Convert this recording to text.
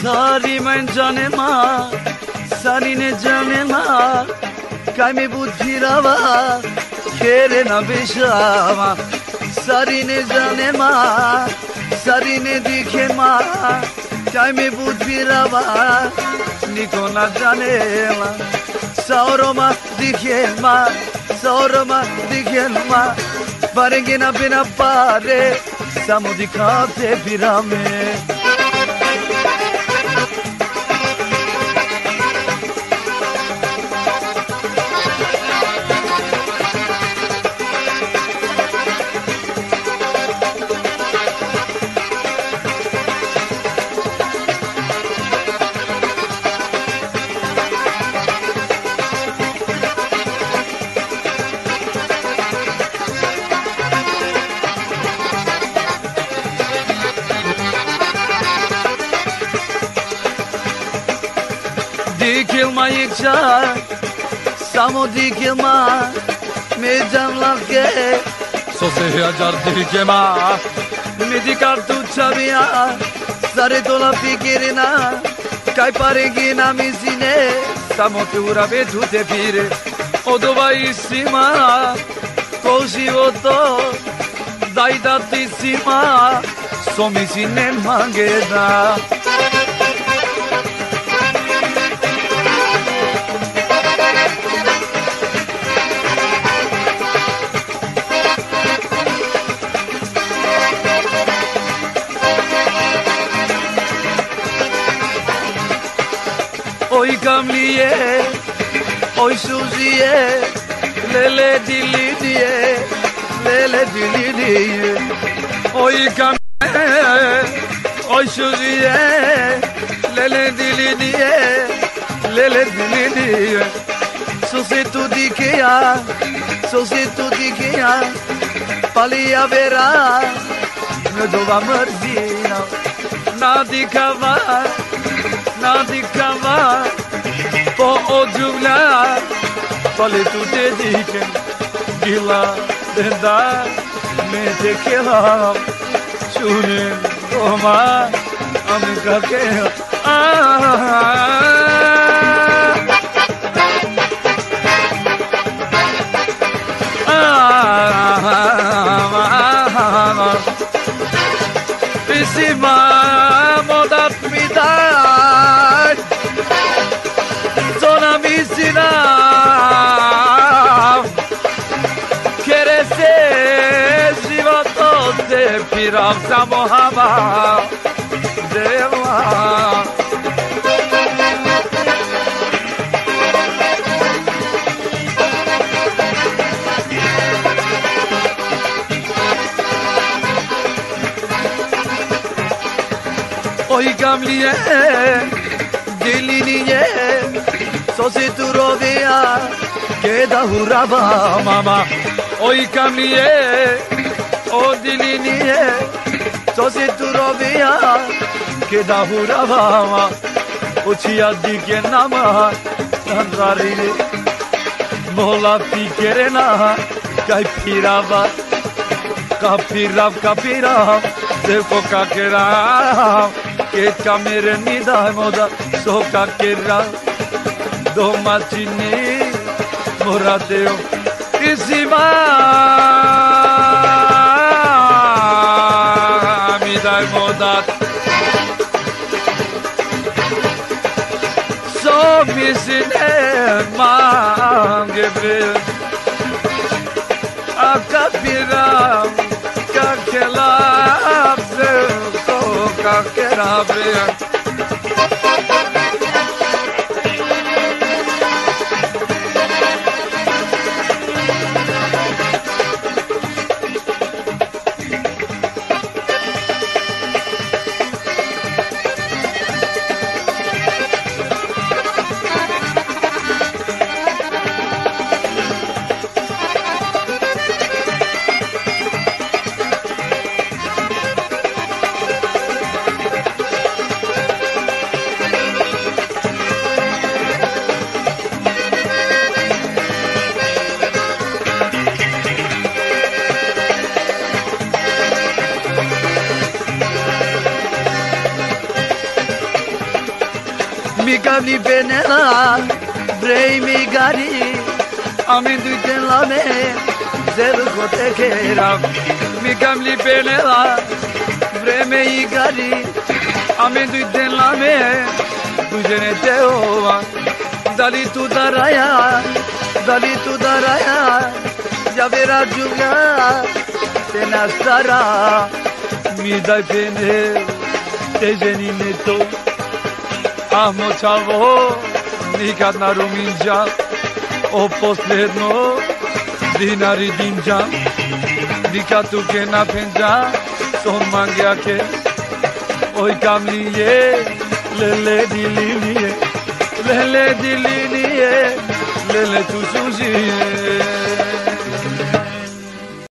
सारी मैं जाने माँ सारी ने जाने माँ काय में बुद्धि रवा खेरे न बिशावा सारी ने जाने माँ सारी ने दिखे माँ काय में बुद्धि रवा निको न जाने माँ सौरो माँ दिखे माँ सौरो माँ दिखे माँ पारेंगे ना बिना पारे सामो दिखाते फिरा में Dikilma yıkça, samo dikilma, meydanla ke, sose hajar dikilma, medikar tu chabia, sare tola fikirina, kai paregi na mizine, samo tura vedu te pire, odovaissima, così otto, dai datissima, somisine manghera. Oi kamliye, oi suziye, lele dili diye, lele dili diye. Oi kamliye, oi suziye, lele dili diye, lele dili diye. Sose tu dikia, palia vera, ne dova mărzina, na dicava. Nadikava po odjuvla pale tu te dike gila denda me dekela chune oma amka ke Pisima modat midai Zona misina Kerese životo te pirav samohava Deva Oi gamliye, diliniye, sosi tu rovia, che da hurava mama. Oi gamliye, o diliniye, sosi tu rovia, che da hurava mama. Uchiya dike nama, sandrari, mola pikere na, kai pirava, kapirav, devko kakerav. Che camere mi dai moda so caccherà domacini morateo isima mi dai moda so misine mangebre a capira cacchela Kakerabre Mi kamli penela Vrei mi gari Amin duiten la me Zelu kote keram Mi kamli penela Vrei me i gari Amin duiten la me Tujene te ova Dali tu daraya Javera juga Tena sara Mi dai pene Te ženine to Amo čavo Nikad na ruminđa O posledno Dinari dinđa Nikad tuke na penđa Son mangja ke Oj kamliye Lele diliniye Lele diliniye Lele tu sužiye